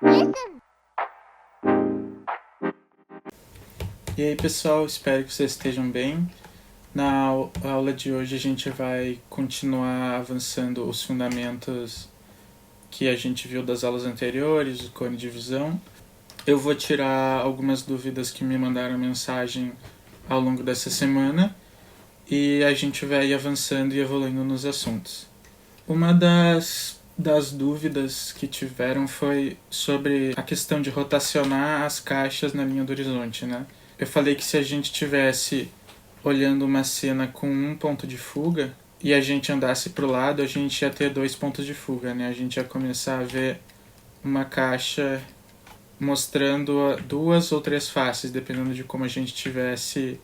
E aí pessoal, espero que vocês estejam bem. Na aula de hoje a gente vai continuar avançando os fundamentos que a gente viu das aulas anteriores, o cone de visão. Eu vou tirar algumas dúvidas que me mandaram mensagem ao longo dessa semana e a gente vai ir avançando e evoluindo nos assuntos. Uma das dúvidas que tiveram foi sobre a questão de rotacionar as caixas na linha do horizonte, né? Eu falei que se a gente tivesse olhando uma cena com um ponto de fuga e a gente andasse para o lado, a gente ia ter 2 pontos de fuga, né? A gente ia começar a ver uma caixa mostrando 2 ou 3 faces, dependendo de como a gente tivesse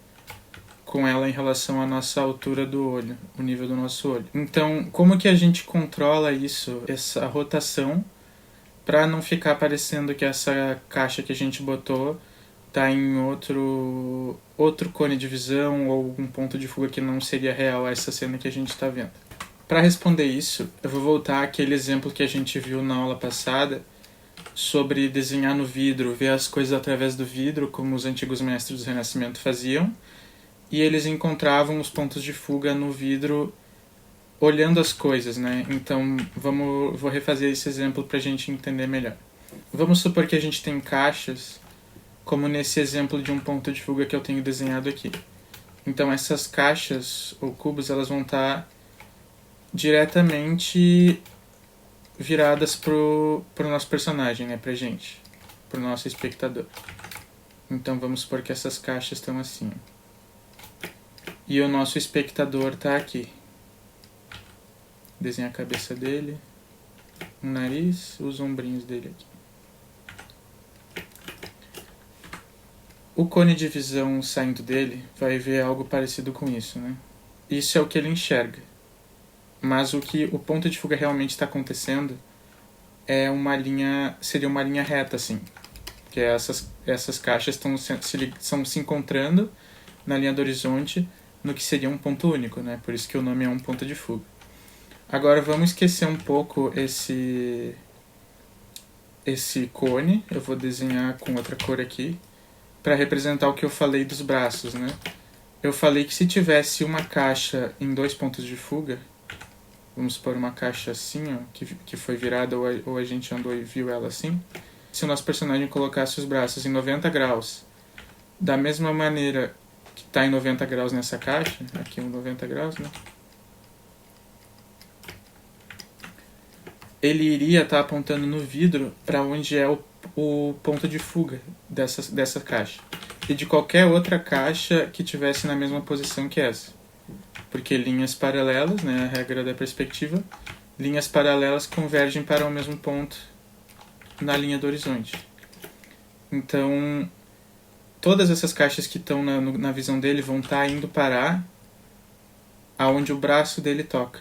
com ela em relação à nossa altura do olho, o nível do nosso olho. Então, como que a gente controla isso, essa rotação, para não ficar parecendo que essa caixa que a gente botou está em outro cone de visão ou um ponto de fuga que não seria real a essa cena que a gente está vendo? Para responder isso, eu vou voltar àquele exemplo que a gente viu na aula passada sobre desenhar no vidro, ver as coisas através do vidro, como os antigos mestres do Renascimento faziam, e eles encontravam os pontos de fuga no vidro olhando as coisas, né? Então, vou refazer esse exemplo para a gente entender melhor. Vamos supor que a gente tem caixas, como nesse exemplo de um ponto de fuga que eu tenho desenhado aqui. Então, essas caixas ou cubos, elas vão estar diretamente viradas pro nosso personagem, né? Pra gente, pro nosso espectador. Então, vamos supor que essas caixas estão assim. E o nosso espectador está aqui. Desenha a cabeça dele, o nariz, os ombrinhos dele aqui. O cone de visão saindo dele vai ver algo parecido com isso, né? Isso é o que ele enxerga. Mas o ponto de fuga realmente está acontecendo é seria uma linha reta, assim. Que essas caixas estão se encontrando na linha do horizonte, no que seria um ponto único, né? Por isso que o nome é um ponto de fuga. Agora vamos esquecer um pouco esse cone. Eu vou desenhar com outra cor aqui para representar o que eu falei dos braços, né? Eu falei que se tivesse uma caixa em 2 pontos de fuga, vamos supor uma caixa assim, ó, que foi virada ou a gente andou e viu ela assim, se o nosso personagem colocasse os braços em 90 graus, da mesma maneira que está em 90 graus nessa caixa, aqui 90 graus, né? Ele iria estar apontando no vidro para onde é o ponto de fuga dessa caixa. E de qualquer outra caixa que tivesse na mesma posição que essa. Porque linhas paralelas, né, a regra da perspectiva, linhas paralelas convergem para o mesmo ponto na linha do horizonte. Então, todas essas caixas que estão na visão dele vão estar indo parar aonde o braço dele toca.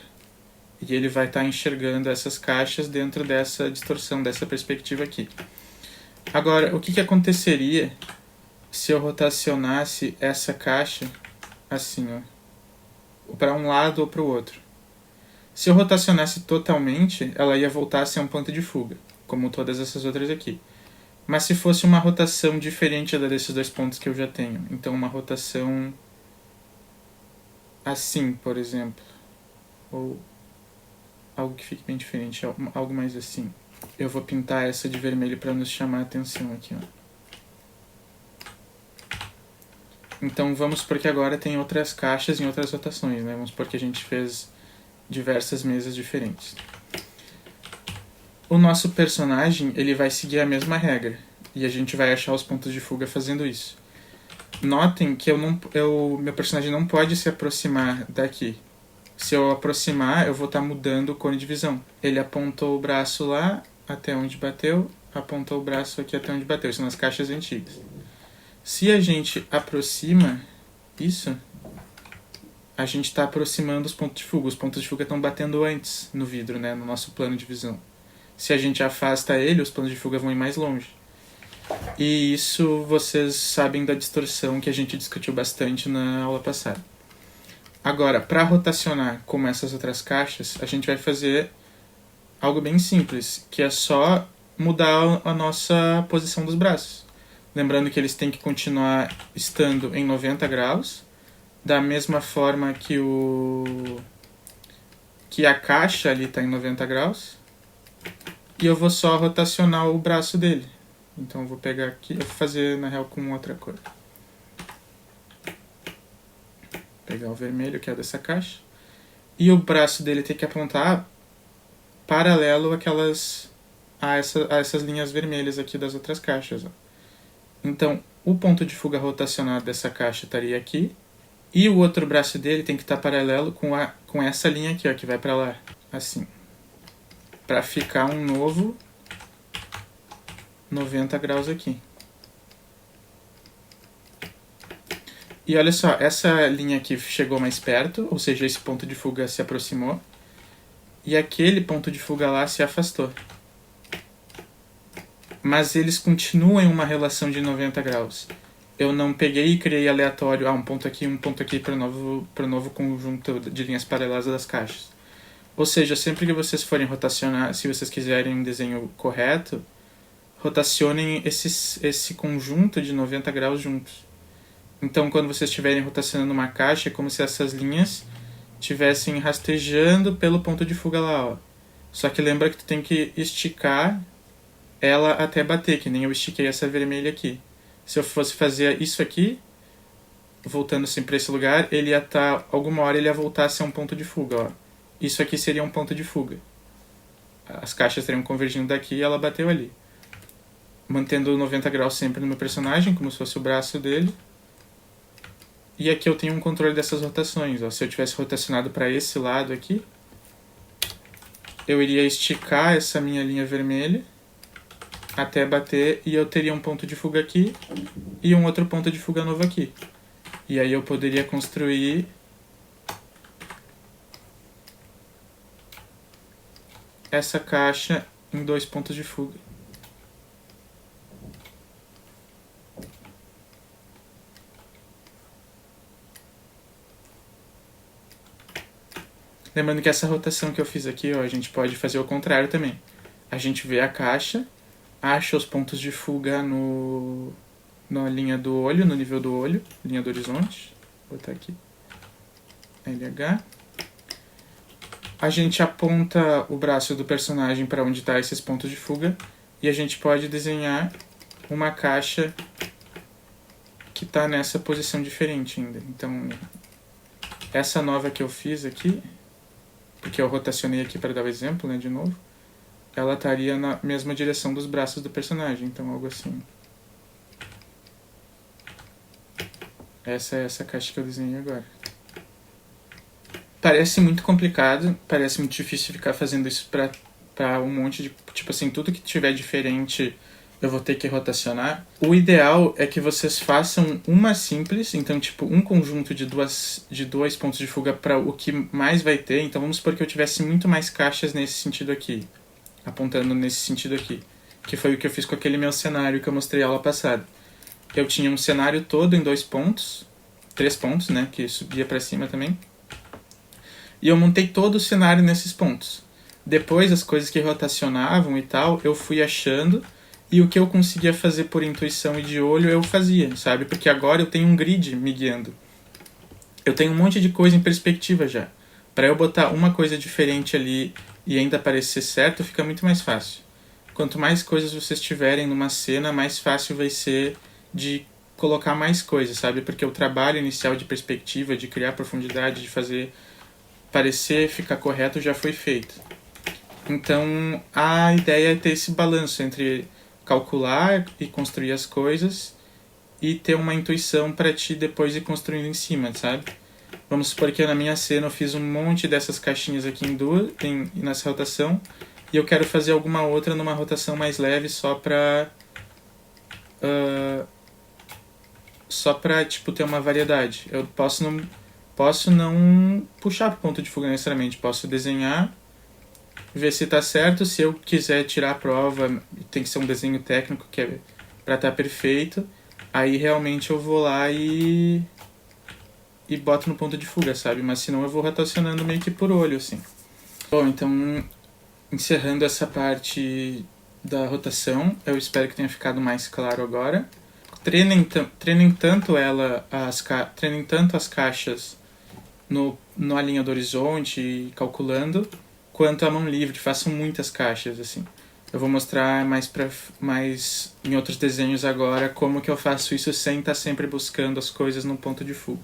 E ele vai estar enxergando essas caixas dentro dessa distorção, dessa perspectiva aqui. Agora, o que aconteceria se eu rotacionasse essa caixa assim, ó, para um lado ou para o outro? Se eu rotacionasse totalmente, ela ia voltar a ser um ponto de fuga, como todas essas outras aqui. Mas se fosse uma rotação diferente da desses 2 pontos que eu já tenho, então uma rotação assim, por exemplo, ou algo que fique bem diferente, algo mais assim. Eu vou pintar essa de vermelho para nos chamar a atenção aqui, ó. Então vamos supor que agora tem outras caixas em outras rotações, né? Vamos supor que a gente fez diversas mesas diferentes. O nosso personagem, ele vai seguir a mesma regra, e a gente vai achar os pontos de fuga fazendo isso. Notem que meu personagem não pode se aproximar daqui. Se eu aproximar, eu vou estar mudando o cone de visão. Ele apontou o braço lá até onde bateu, apontou o braço aqui até onde bateu. São as caixas antigas. Se a gente aproxima isso, a gente está aproximando os pontos de fuga. Os pontos de fuga estão batendo antes no vidro, né, no nosso plano de visão. Se a gente afasta ele, os pontos de fuga vão ir mais longe. E isso vocês sabem da distorção que a gente discutiu bastante na aula passada. Agora, para rotacionar como essas outras caixas, a gente vai fazer algo bem simples, que é só mudar a nossa posição dos braços. Lembrando que eles têm que continuar estando em 90 graus, da mesma forma que a caixa ali está em 90 graus. E eu vou só rotacionar o braço dele. Então eu vou pegar aqui, eu vou fazer na real com outra cor. Pegar o vermelho, que é dessa caixa. E o braço dele tem que apontar paralelo a essas linhas vermelhas aqui das outras caixas. Ó. Então, o ponto de fuga rotacionado dessa caixa estaria aqui. E o outro braço dele tem que estar paralelo com essa linha aqui, ó, que vai para lá. Assim. Para ficar um novo 90 graus aqui. E olha só, essa linha aqui chegou mais perto, ou seja, esse ponto de fuga se aproximou. E aquele ponto de fuga lá se afastou. Mas eles continuam em uma relação de 90 graus. Eu não peguei e criei aleatório, um ponto aqui para o novo conjunto de linhas paralelas das caixas. Ou seja, sempre que vocês forem rotacionar, se vocês quiserem um desenho correto, rotacionem esse conjunto de 90 graus juntos. Então, quando vocês estiverem rotacionando uma caixa, é como se essas linhas estivessem rastejando pelo ponto de fuga lá. Ó. Só que lembra que tu tem que esticar ela até bater, que nem eu estiquei essa vermelha aqui. Se eu fosse fazer isso aqui, voltando assim para esse lugar, ele ia estar, alguma hora ele ia voltar a ser um ponto de fuga. Ó. Isso aqui seria um ponto de fuga. As caixas estariam convergindo daqui e ela bateu ali. Mantendo 90 graus sempre no meu personagem, como se fosse o braço dele. E aqui eu tenho um controle dessas rotações. Ó. Se eu tivesse rotacionado para esse lado aqui, eu iria esticar essa minha linha vermelha até bater e eu teria um ponto de fuga aqui e um outro ponto de fuga novo aqui. E aí eu poderia construir essa caixa em 2 pontos de fuga. Lembrando que essa rotação que eu fiz aqui, ó, a gente pode fazer o contrário também. A gente vê a caixa, acha os pontos de fuga na linha do olho, no nível do olho, linha do horizonte. Vou botar aqui. LH. A gente aponta o braço do personagem para onde está esses pontos de fuga e a gente pode desenhar uma caixa que está nessa posição diferente ainda. Então, essa nova que eu fiz aqui, porque eu rotacionei aqui para dar o exemplo, né, de novo, ela estaria na mesma direção dos braços do personagem, então algo assim. Essa é essa caixa que eu desenhei agora. Parece muito complicado, parece muito difícil ficar fazendo isso para um monte de... Tipo assim, tudo que tiver diferente eu vou ter que rotacionar. O ideal é que vocês façam uma simples, então tipo um conjunto de dois pontos de fuga para o que mais vai ter. Então vamos supor que eu tivesse muito mais caixas nesse sentido aqui, apontando nesse sentido aqui, que foi o que eu fiz com aquele meu cenário que eu mostrei aula passada. Eu tinha um cenário todo em 2 pontos, 3 pontos, né, que subia para cima também. E eu montei todo o cenário nesses pontos. Depois, as coisas que rotacionavam e tal, eu fui achando, e o que eu conseguia fazer por intuição e de olho, eu fazia, sabe? Porque agora eu tenho um grid me guiando. Eu tenho um monte de coisa em perspectiva já. Para eu botar uma coisa diferente ali e ainda parecer certo, fica muito mais fácil. Quanto mais coisas vocês tiverem numa cena, mais fácil vai ser de colocar mais coisas, sabe? Porque o trabalho inicial de perspectiva, de criar profundidade, de fazer parecer ficar correto já foi feito. Então a ideia é ter esse balanço entre calcular e construir as coisas e ter uma intuição para ti depois ir construindo em cima, sabe? Vamos supor que na minha cena eu fiz um monte dessas caixinhas aqui nessa rotação e eu quero fazer alguma outra numa rotação mais leve só pra tipo, ter uma variedade. Eu posso não puxar pro ponto de fuga necessariamente, posso desenhar, ver se tá certo. Se eu quiser tirar a prova, tem que ser um desenho técnico que é pra estar perfeito, aí realmente eu vou lá e boto no ponto de fuga, sabe? Mas senão eu vou rotacionando meio que por olho, assim. Bom, então, encerrando essa parte da rotação. Eu espero que tenha ficado mais claro agora. Treinem tanto as caixas na linha do horizonte, calculando, quanto a mão livre. Façam muitas caixas, assim. Eu vou mostrar mais em outros desenhos agora como que eu faço isso sem estar sempre buscando as coisas no ponto de fuga.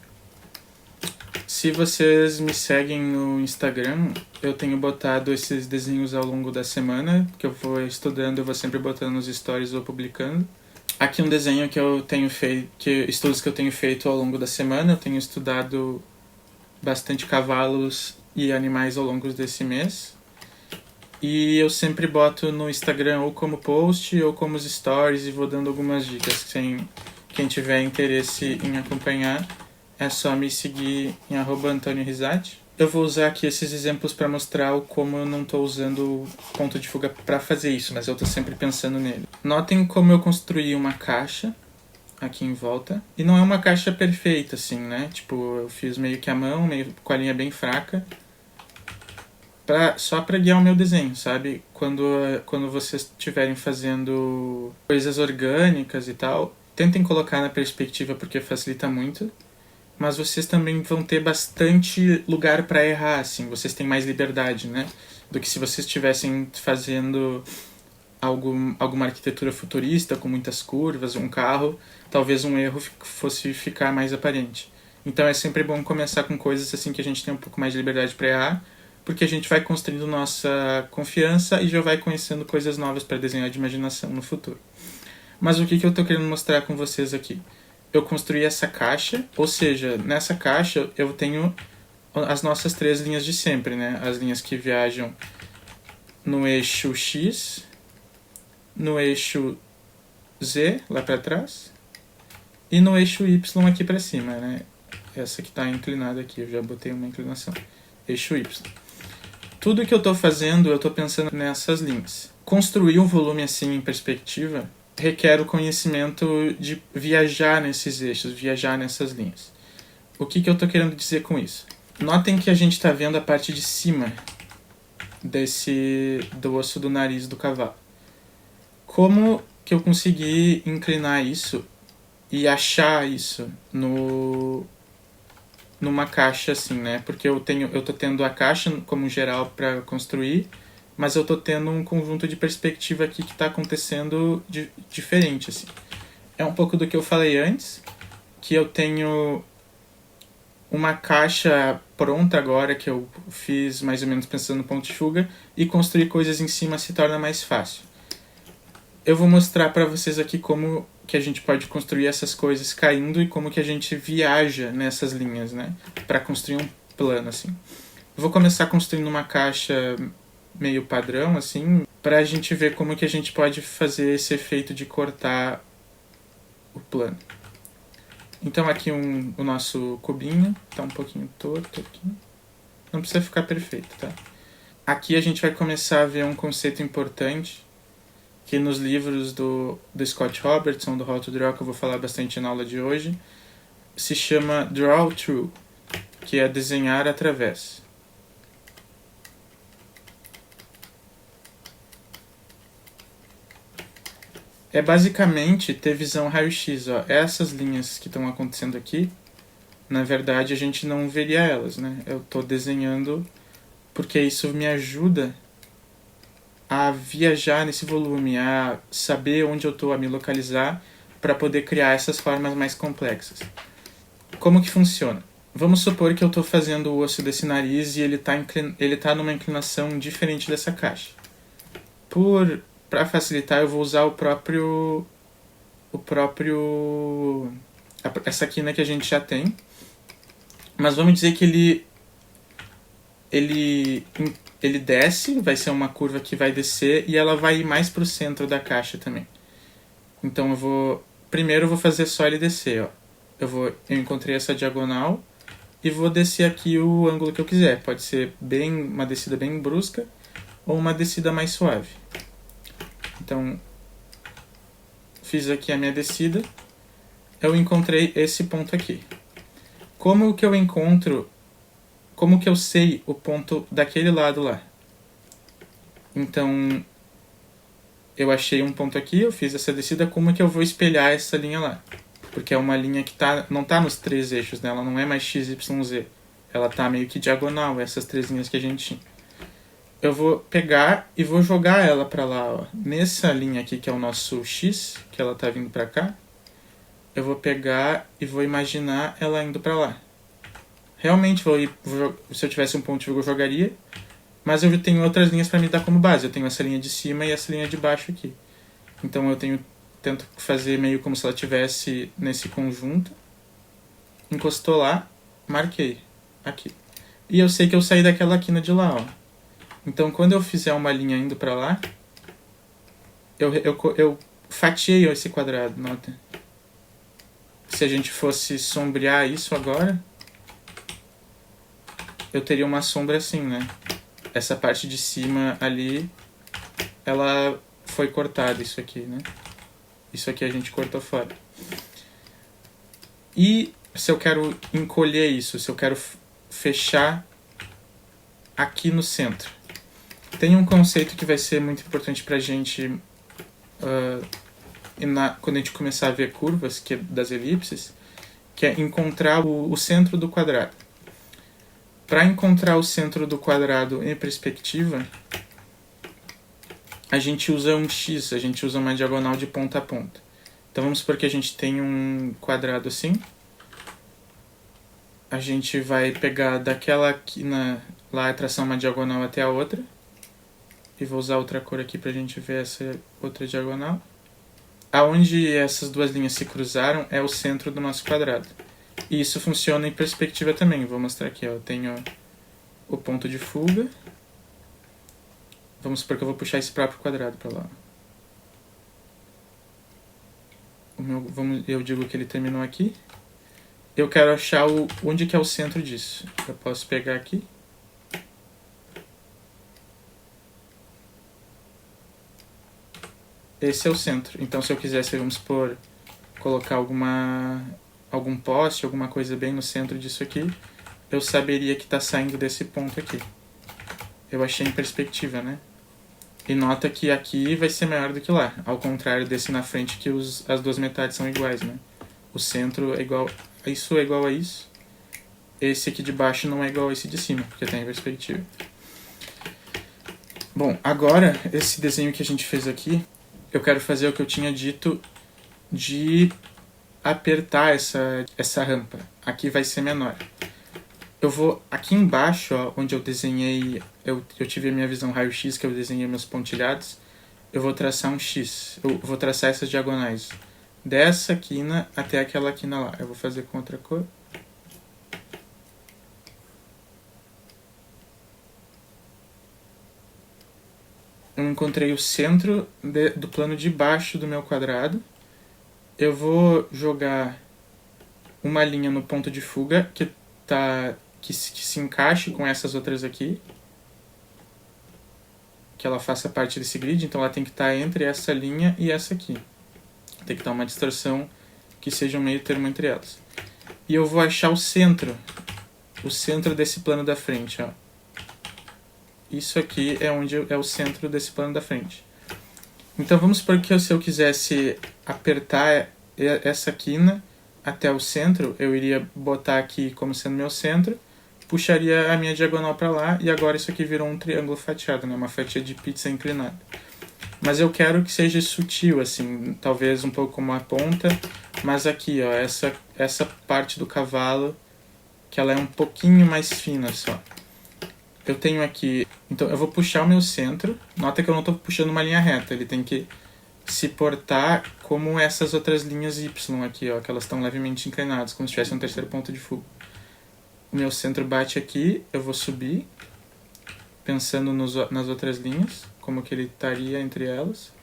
Se vocês me seguem no Instagram, eu tenho botado esses desenhos ao longo da semana, que eu vou estudando, eu vou sempre botando nos stories ou publicando. Aqui um desenho que eu tenho feito, estudos que eu tenho feito ao longo da semana. Eu tenho estudado bastante cavalos e animais ao longo desse mês. E eu sempre boto no Instagram ou como post ou como stories e vou dando algumas dicas. Quem tiver interesse em acompanhar, é só me seguir em @AntônioRisati. Eu vou usar aqui esses exemplos para mostrar como eu não estou usando ponto de fuga para fazer isso, mas eu estou sempre pensando nele. Notem como eu construí uma caixa aqui em volta. E não é uma caixa perfeita, assim, né? Tipo, eu fiz meio que à mão, meio com a linha bem fraca, só para guiar o meu desenho, sabe? Quando vocês estiverem fazendo coisas orgânicas e tal, tentem colocar na perspectiva porque facilita muito. Mas vocês também vão ter bastante lugar para errar, assim. Vocês têm mais liberdade, né? Do que se vocês estivessem fazendo alguma arquitetura futurista com muitas curvas, um carro, talvez um erro fosse ficar mais aparente. Então é sempre bom começar com coisas assim que a gente tem um pouco mais de liberdade para errar, porque a gente vai construindo nossa confiança e já vai conhecendo coisas novas para desenhar de imaginação no futuro. Mas o que eu estou querendo mostrar com vocês aqui? Eu construí essa caixa, ou seja, nessa caixa eu tenho as nossas 3 linhas de sempre, né? As linhas que viajam no eixo X, no eixo Z, lá para trás, e no eixo Y aqui para cima, né? Essa que está inclinada aqui, eu já botei uma inclinação. Eixo Y. Tudo que eu estou fazendo, eu estou pensando nessas linhas. Construir um volume assim em perspectiva requer o conhecimento de viajar nesses eixos, viajar nessas linhas. O que eu estou querendo dizer com isso? Notem que a gente está vendo a parte de cima do osso do nariz do cavalo. Como que eu consegui inclinar isso e achar isso numa caixa assim, né? Porque eu tô tendo a caixa como geral para construir, mas eu tô tendo um conjunto de perspectiva aqui que está acontecendo diferente, assim. É um pouco do que eu falei antes, que eu tenho uma caixa pronta agora, que eu fiz mais ou menos pensando no ponto de fuga, e construir coisas em cima se torna mais fácil. Eu vou mostrar para vocês aqui como que a gente pode construir essas coisas caindo e como que a gente viaja nessas linhas, né? Para construir um plano, assim. Eu vou começar construindo uma caixa meio padrão, assim, para a gente ver como que a gente pode fazer esse efeito de cortar o plano. Então aqui o nosso cubinho, tá um pouquinho torto aqui. Não precisa ficar perfeito, tá? Aqui a gente vai começar a ver um conceito importante que nos livros do Scott Robertson, do How to Draw, que eu vou falar bastante na aula de hoje, se chama Draw Through, que é desenhar através. É basicamente ter visão raio-x. Essas linhas que estão acontecendo aqui, na verdade a gente não veria elas, né? Eu estou desenhando porque isso me ajuda a viajar nesse volume, a saber onde eu estou, a me localizar para poder criar essas formas mais complexas. Como que funciona? Vamos supor que eu estou fazendo o osso desse nariz e ele tá numa inclinação diferente dessa caixa. Para facilitar, eu vou usar essa quina que a gente já tem. Mas vamos dizer que ele desce, vai ser uma curva que vai descer e ela vai ir mais para o centro da caixa também. Então primeiro eu vou fazer só ele descer, ó. Eu encontrei essa diagonal e vou descer aqui o ângulo que eu quiser. Pode ser uma descida bem brusca ou uma descida mais suave. Então, fiz aqui a minha descida, eu encontrei esse ponto aqui. Como que eu sei o ponto daquele lado lá? Então, eu achei um ponto aqui, eu fiz essa descida, como é que eu vou espelhar essa linha lá? Porque é uma linha que não tá nos 3 eixos, né? Ela não é mais x, y, z. Ela tá meio que diagonal, essas 3 linhas que a gente tinha. Eu vou pegar e vou jogar ela pra lá, ó. Nessa linha aqui, que é o nosso x, que ela tá vindo pra cá, eu vou pegar e vou imaginar ela indo pra lá. Realmente, se eu tivesse um ponto, eu jogaria, mas eu tenho outras linhas para me dar como base. Eu tenho essa linha de cima e essa linha de baixo aqui. Então eu tento fazer meio como se ela estivesse nesse conjunto. Encostou lá, marquei aqui. E eu sei que eu saí daquela quina de lá, ó. Então quando eu fizer uma linha indo para lá, eu fatiei esse quadrado, nota. Se a gente fosse sombrear isso agora, eu teria uma sombra assim, né? Essa parte de cima ali, ela foi cortada, isso aqui, né? Isso aqui a gente cortou fora. E se eu quero encolher isso, se eu quero fechar aqui no centro. Tem um conceito que vai ser muito importante pra gente quando a gente começar a ver curvas, que é das elipses, que é encontrar o centro do quadrado. Para encontrar o centro do quadrado em perspectiva, a gente usa um x, a gente usa uma diagonal de ponta a ponta. Então vamos supor que a gente tem um quadrado assim. A gente vai pegar daquela quina lá e traçar uma diagonal até a outra. E vou usar outra cor aqui pra gente ver essa outra diagonal. Aonde essas duas linhas se cruzaram é o centro do nosso quadrado. E isso funciona em perspectiva também. Vou mostrar aqui, ó. Eu tenho o ponto de fuga. Vamos supor que eu vou puxar esse próprio quadrado para lá. Eu digo que ele terminou aqui. Eu quero achar onde que é o centro disso. Eu posso pegar aqui. Esse é o centro. Então se eu quisesse, vamos supor, colocar algum poste, alguma coisa bem no centro disso aqui, eu saberia que está saindo desse ponto aqui. Eu achei em perspectiva, né? E nota que aqui vai ser maior do que lá, ao contrário desse na frente que as duas metades são iguais, né? O centro é igual a isso. Esse aqui de baixo não é igual a esse de cima, porque está em perspectiva. Bom, agora, esse desenho que a gente fez aqui, eu quero fazer o que eu tinha dito de apertar essa rampa. Aqui vai ser menor. Eu vou aqui embaixo, ó, onde eu desenhei, eu tive a minha visão raio-x, que eu desenhei meus pontilhados, eu vou traçar um X, eu vou traçar essas diagonais, dessa quina até aquela quina lá. Eu vou fazer com outra cor. Eu encontrei o centro do plano de baixo do meu quadrado. Eu vou jogar uma linha no ponto de fuga que se encaixe com essas outras aqui, que ela faça parte desse grid, então ela tem que estar entre essa linha e essa aqui. Tem que estar uma distorção que seja um meio termo entre elas. E eu vou achar o centro desse plano da frente, ó. Isso aqui é onde é o centro desse plano da frente. Então vamos supor que se eu quisesse apertar essa quina até o centro, eu iria botar aqui como sendo meu centro, puxaria a minha diagonal para lá, e agora isso aqui virou um triângulo fatiado, né? Uma fatia de pizza inclinada. Mas eu quero que seja sutil, assim, talvez um pouco como a ponta, mas aqui, ó, essa parte do cavalo, que ela é um pouquinho mais fina só. Eu tenho aqui, então eu vou puxar o meu centro, nota que eu não estou puxando uma linha reta, ele tem que se portar como essas outras linhas Y aqui, ó, que elas estão levemente inclinadas, como se tivesse um terceiro ponto de fuga. O meu centro bate aqui, eu vou subir, pensando nas outras linhas, como que ele estaria entre elas.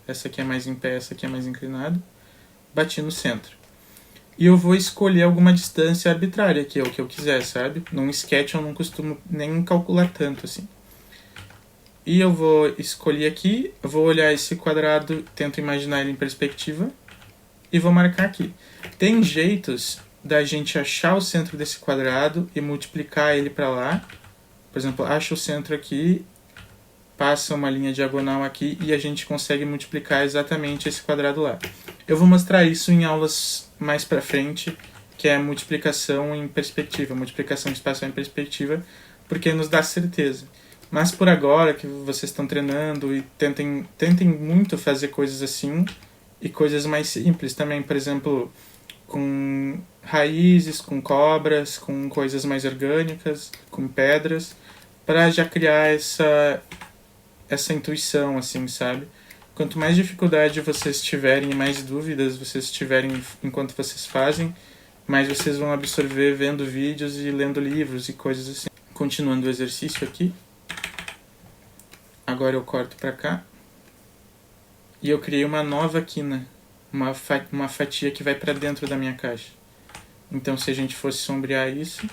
Essa aqui é mais em pé, essa aqui é mais inclinada. Bati no centro. E eu vou escolher alguma distância arbitrária, que é o que eu quiser, sabe? Num sketch eu não costumo nem calcular tanto assim. E eu vou escolher aqui, eu vou olhar esse quadrado, tento imaginar ele em perspectiva e vou marcar aqui. Tem jeitos da gente achar o centro desse quadrado e multiplicar ele para lá. Por exemplo, acho o centro aqui passa uma linha diagonal aqui e a gente consegue multiplicar exatamente esse quadrado lá. Eu vou mostrar isso em aulas mais pra frente, que é multiplicação em perspectiva, multiplicação espacial em perspectiva, porque nos dá certeza. Mas por agora que vocês estão treinando e tentem muito fazer coisas assim e coisas mais simples também, por exemplo, com raízes, com cobras, com coisas mais orgânicas, com pedras, para já criar essa intuição, assim, sabe? Quanto mais dificuldade vocês tiverem e mais dúvidas vocês tiverem enquanto vocês fazem, mais vocês vão absorver vendo vídeos e lendo livros e coisas assim. Continuando o exercício aqui. Agora eu corto pra cá. E eu criei uma nova quina. Uma fatia que vai pra dentro da minha caixa. Então se a gente fosse sombrear isso...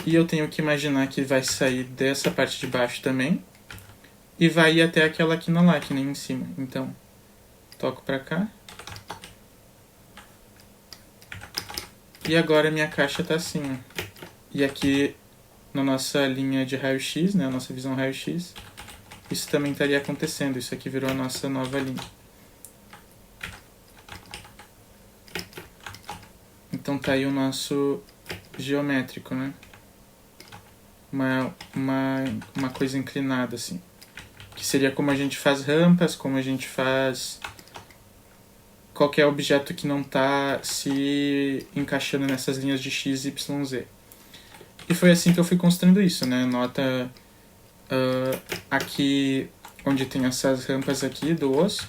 E eu tenho que imaginar que vai sair dessa parte de baixo também. E vai ir até aquela quina lá, que nem em cima. Então, toco pra cá. E agora minha caixa tá assim, ó. E aqui, na nossa linha de raio-x, né, a nossa visão raio-x, isso também estaria acontecendo. Isso aqui virou a nossa nova linha. Então tá aí o nosso geométrico, né? Uma coisa inclinada, assim. Que seria como a gente faz rampas, como a gente faz qualquer objeto que não está se encaixando nessas linhas de x, y, z. E foi assim que eu fui construindo isso, né? Nota aqui onde tem essas rampas aqui do osso.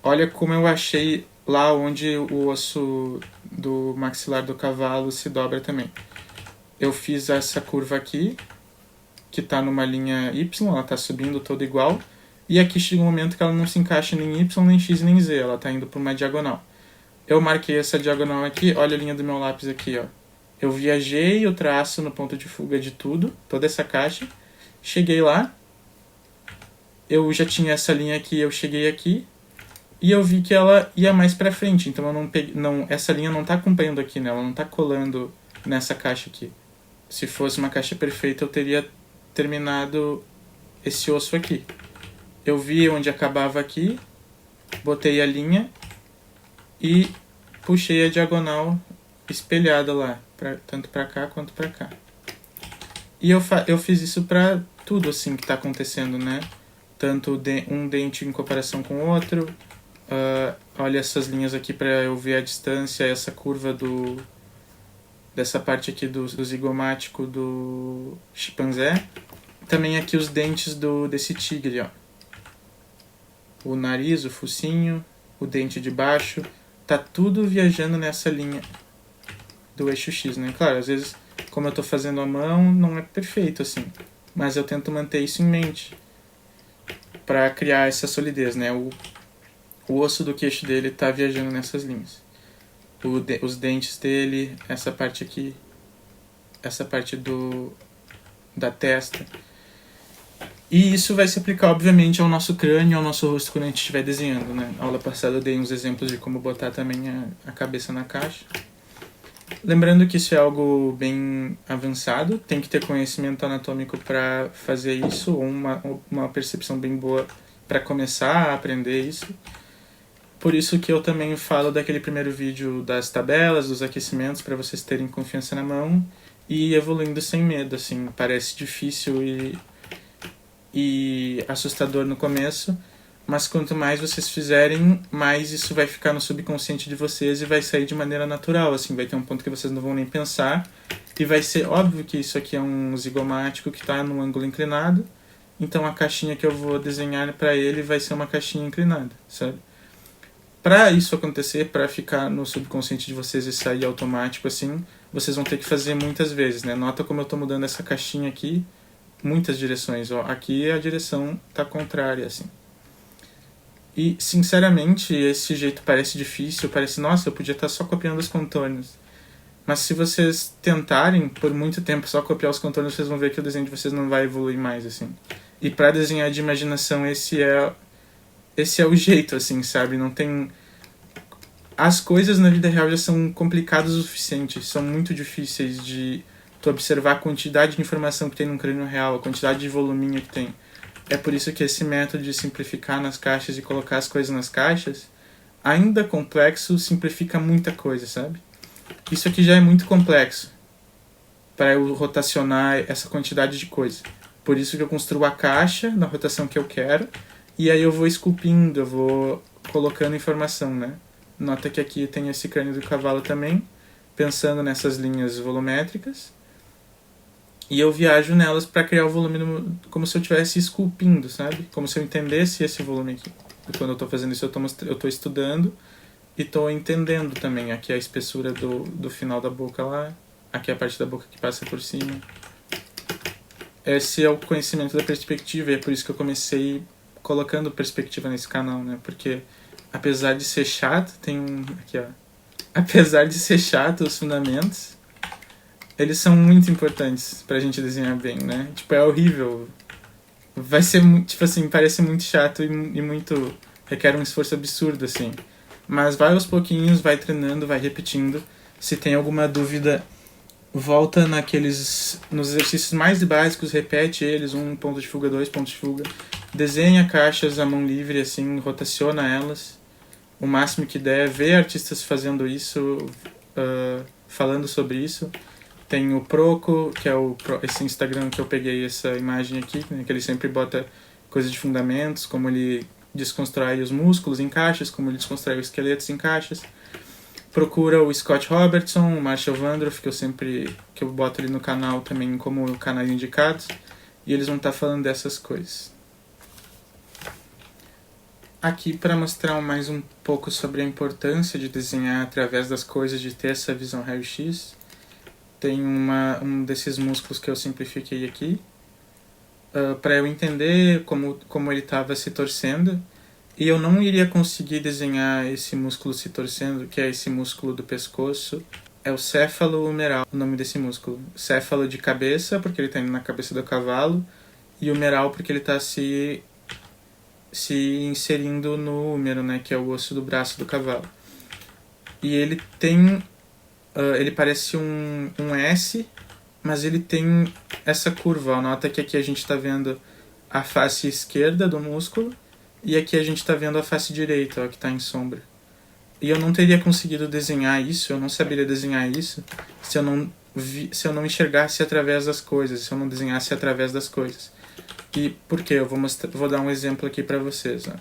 Olha como eu achei lá onde o osso do maxilar do cavalo se dobra também. Eu fiz essa curva aqui, que está numa linha y, ela está subindo toda igual. E aqui chega um momento que ela não se encaixa nem em y, nem x, nem z, ela está indo por uma diagonal. Eu marquei essa diagonal aqui, olha a linha do meu lápis aqui, ó. Eu viajei o traço no ponto de fuga de tudo, toda essa caixa. Cheguei lá, eu já tinha essa linha aqui, eu cheguei aqui. E eu vi que ela ia mais pra frente, então eu não peguei, essa linha não tá acompanhando aqui, né? Ela não tá colando nessa caixa aqui. Se fosse uma caixa perfeita, eu teria terminado esse osso aqui. Eu vi onde acabava aqui, botei a linha e puxei a diagonal espelhada lá, tanto pra cá quanto pra cá. E eu fiz isso pra tudo assim que tá acontecendo, né? Tanto um dente em comparação com o outro. Olha essas linhas aqui para eu ver a distância, essa curva dessa parte aqui do zigomático do chimpanzé. Também aqui os dentes desse tigre, ó. O nariz, o focinho, o dente de baixo, tá tudo viajando nessa linha do eixo X, né? Claro, às vezes, como eu tô fazendo à mão, não é perfeito assim, mas eu tento manter isso em mente para criar essa solidez, né? O osso do queixo dele tá viajando nessas linhas. Os dentes dele, essa parte aqui, essa parte da testa. E isso vai se aplicar, obviamente, ao nosso crânio, ao nosso rosto quando a gente estiver desenhando, né? Na aula passada eu dei uns exemplos de como botar também a cabeça na caixa. Lembrando que isso é algo bem avançado, tem que ter conhecimento anatômico para fazer isso, ou uma percepção bem boa para começar a aprender isso. Por isso que eu também falo daquele primeiro vídeo das tabelas, dos aquecimentos, para vocês terem confiança na mão e ir evoluindo sem medo, assim. Parece difícil e assustador no começo, mas quanto mais vocês fizerem, mais isso vai ficar no subconsciente de vocês e vai sair de maneira natural, assim. Vai ter um ponto que vocês não vão nem pensar e vai ser óbvio que isso aqui é um zigomático que está num ângulo inclinado, então a caixinha que eu vou desenhar para ele vai ser uma caixinha inclinada, sabe? Para isso acontecer, para ficar no subconsciente de vocês e sair automático assim, vocês vão ter que fazer muitas vezes, né? Nota como eu estou mudando essa caixinha aqui, muitas direções. Ó, aqui a direção está contrária, assim. E, sinceramente, esse jeito parece difícil, parece, nossa, eu podia estar só copiando os contornos. Mas se vocês tentarem, por muito tempo, só copiar os contornos, vocês vão ver que o desenho de vocês não vai evoluir mais, assim. E para desenhar de imaginação, esse é esse é o jeito, assim, sabe? Não tem... As coisas na vida real já são complicadas o suficiente, são muito difíceis de tu observar a quantidade de informação que tem num crânio real, a quantidade de voluminho que tem. É por isso que esse método de simplificar nas caixas e colocar as coisas nas caixas, ainda complexo, simplifica muita coisa, sabe? Isso aqui já é muito complexo para eu rotacionar essa quantidade de coisa. Por isso que eu construo a caixa na rotação que eu quero, e aí eu vou esculpindo, eu vou colocando informação, né? Nota que aqui tem esse crânio do cavalo também, pensando nessas linhas volumétricas. E eu viajo nelas para criar o volume como se eu estivesse esculpindo, sabe? Como se eu entendesse esse volume aqui. E quando eu estou fazendo isso, eu estou estudando e estou entendendo também. Aqui a espessura do final da boca lá. Aqui a parte da boca que passa por cima. Esse é o conhecimento da perspectiva e é por isso que eu comecei colocando perspectiva nesse canal, né? Porque apesar de ser chato, tem um... Aqui, ó. Apesar de ser chato os fundamentos, eles são muito importantes pra gente desenhar bem, né? Tipo, é horrível. Vai ser, tipo assim, parece muito chato e muito... requer um esforço absurdo, assim. Mas vai aos pouquinhos, vai treinando, vai repetindo. Se tem alguma dúvida, volta nos exercícios mais básicos, repete eles, 1 ponto de fuga, 2 pontos de fuga. Desenha caixas à mão livre, assim, rotaciona elas o máximo que der, vê artistas fazendo isso, falando sobre isso. Tem o Proco, que é esse Instagram que eu peguei essa imagem aqui, né, que ele sempre bota coisas de fundamentos, como ele desconstrói os músculos em caixas, como ele desconstrói os esqueletos em caixas. Procura o Scott Robertson, o Marshall Vandroff, que eu boto ali no canal também como canais indicados, e eles vão estar falando dessas coisas. Aqui para mostrar mais um pouco sobre a importância de desenhar através das coisas, de ter essa visão raio-x. Tem um desses músculos que eu simplifiquei aqui, para eu entender como ele estava se torcendo. E eu não iria conseguir desenhar esse músculo se torcendo, que é esse músculo do pescoço. É o céfalo humeral, o nome desse músculo. Céfalo de cabeça, porque ele está indo na cabeça do cavalo, e humeral porque ele está se inserindo no húmero, né, que é o osso do braço do cavalo. E ele tem... ele parece um S, mas ele tem essa curva. Ó, nota que aqui a gente está vendo a face esquerda do músculo e aqui a gente está vendo a face direita, ó, que está em sombra. E eu não teria conseguido desenhar isso, eu não saberia desenhar isso se eu não enxergasse através das coisas, se eu não desenhasse através das coisas. E por quê? Eu vou dar um exemplo aqui para vocês. Ó.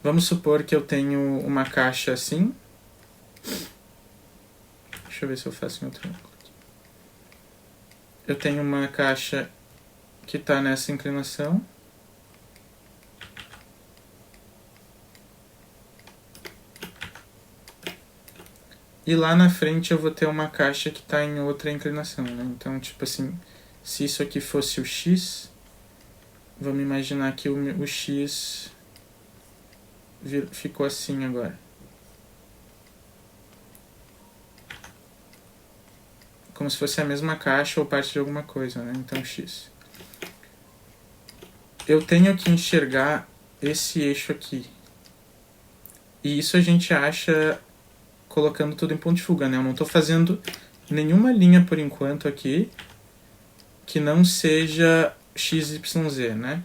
Vamos supor que eu tenho uma caixa assim. Deixa eu ver se eu faço em outro ângulo. Eu tenho uma caixa que está nessa inclinação. E lá na frente eu vou ter uma caixa que está em outra inclinação, né? Então, tipo assim, se isso aqui fosse o X, vamos imaginar que o X ficou assim agora. Como se fosse a mesma caixa ou parte de alguma coisa, né? Então, X. Eu tenho que enxergar esse eixo aqui. E isso a gente acha colocando tudo em ponto de fuga, né? Eu não estou fazendo nenhuma linha por enquanto aqui que não seja XYZ, né?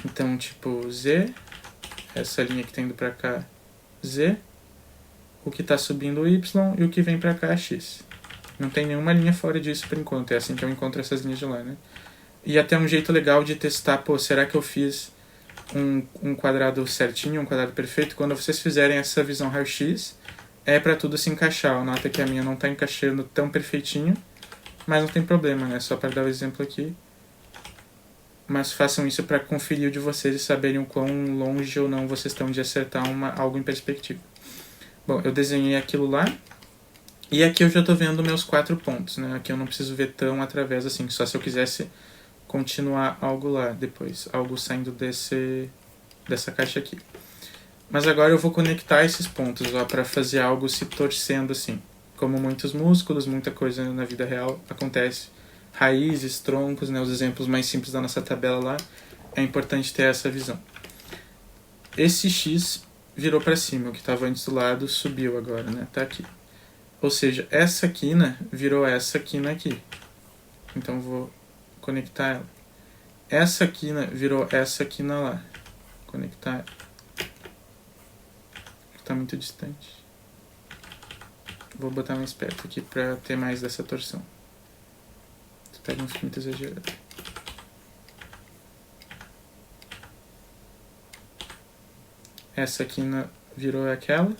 Então, tipo, Z, essa linha que tá indo pra cá, Z, o que tá subindo Y e o que vem pra cá, X. Não tem nenhuma linha fora disso por enquanto, é assim que eu encontro essas linhas de lá, né? E até um jeito legal de testar, pô, será que eu fiz um quadrado certinho, um quadrado perfeito? Quando vocês fizerem essa visão raio-x, é pra tudo se encaixar. Nota que a minha não tá encaixando tão perfeitinho, mas não tem problema, né? Só para dar o exemplo aqui. Mas façam isso para conferir o de vocês e saberem o quão longe ou não vocês estão de acertar algo em perspectiva. Bom, eu desenhei aquilo lá. E aqui eu já estou vendo meus 4 pontos, né? Aqui eu não preciso ver tão através assim, só se eu quisesse continuar algo lá depois. Algo saindo dessa caixa aqui. Mas agora eu vou conectar esses pontos, ó, para fazer algo se torcendo assim. Como muitos músculos, muita coisa na vida real acontece. Raízes, troncos, né, os exemplos mais simples da nossa tabela lá, é importante ter essa visão. esse x virou para cima, o que estava antes do lado subiu agora, né? Tá aqui. Ou seja, essa quina virou essa quina aqui. Então vou conectar ela. Essa quina virou essa quina lá. Conectar ela. Está muito distante. Vou botar mais perto aqui para ter mais dessa torção. Pega um muito exagerado. Essa quina virou aquela.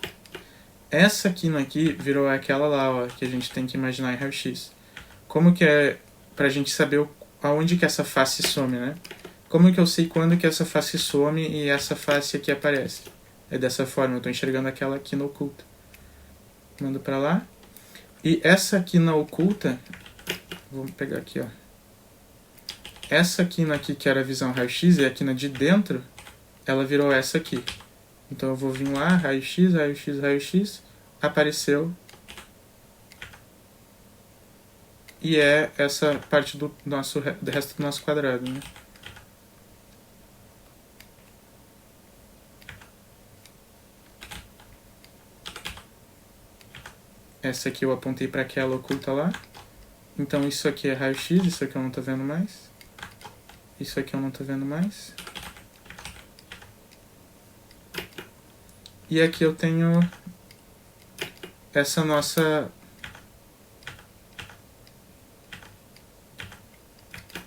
Essa quina aqui virou aquela lá, ó, que a gente tem que imaginar em raio-x. Como que é pra gente saber aonde que essa face some, né? Como que eu sei quando que essa face some e essa face aqui aparece? É dessa forma, eu tô enxergando aquela quina oculta. Mando pra lá. E essa quina oculta, vamos pegar aqui, ó. Essa quina aqui, que era a visão raio-x, e a quina de dentro, ela virou essa aqui. Então eu vou vir lá, raio-x, raio-x, raio-x, apareceu. E é essa parte do resto do nosso quadrado, né? Essa aqui eu apontei para aquela oculta lá. Então isso aqui é raio-x, isso aqui eu não tô vendo mais. Isso aqui eu não tô vendo mais. E aqui eu tenho essa nossa...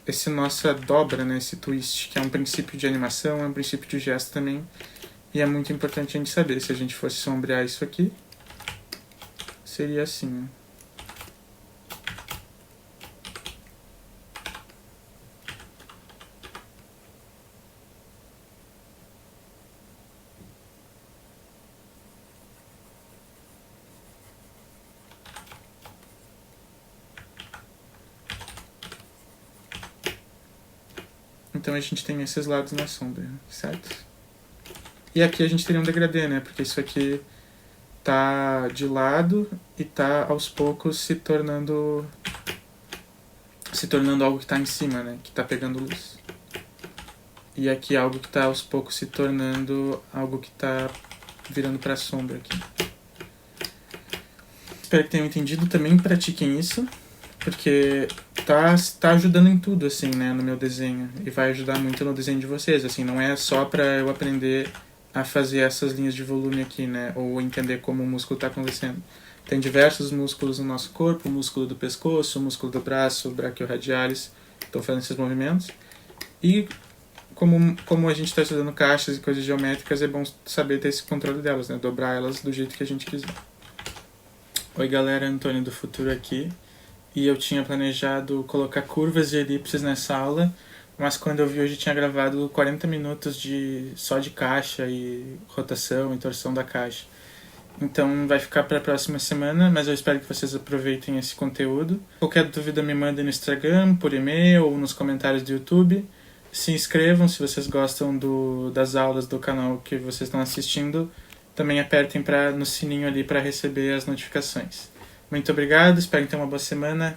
essa nossa dobra, né? Esse twist, que é um princípio de animação, é um princípio de gesto também. E é muito importante a gente saber. Se a gente fosse sombrear isso aqui, seria assim, né? Então a gente tem esses lados na sombra, certo? E aqui a gente teria um degradê, né? Porque isso aqui tá de lado e tá aos poucos se tornando algo que tá em cima, né? Que tá pegando luz. E aqui algo que tá aos poucos se tornando algo que tá virando pra sombra aqui. Espero que tenham entendido. Também pratiquem isso, porque tá ajudando em tudo, assim, né, no meu desenho. E vai ajudar muito no desenho de vocês, assim, não é só pra eu aprender a fazer essas linhas de volume aqui, né, ou entender como o músculo tá acontecendo. Tem diversos músculos no nosso corpo, o músculo do pescoço, o músculo do braço, o braquioradialis, estão fazendo esses movimentos. E como a gente está estudando caixas e coisas geométricas, é bom saber ter esse controle delas, né, dobrar elas do jeito que a gente quiser. Oi galera, Antônio do Futuro aqui. E eu tinha planejado colocar curvas e elipses nessa aula, mas quando eu vi hoje tinha gravado 40 minutos só de caixa e rotação e torção da caixa. Então vai ficar para a próxima semana, mas eu espero que vocês aproveitem esse conteúdo. Qualquer dúvida me mandem no Instagram, por e-mail ou nos comentários do YouTube. Se inscrevam se vocês gostam das aulas do canal que vocês estão assistindo. Também apertem no sininho ali para receber as notificações. Muito obrigado, espero que tenham uma boa semana. Até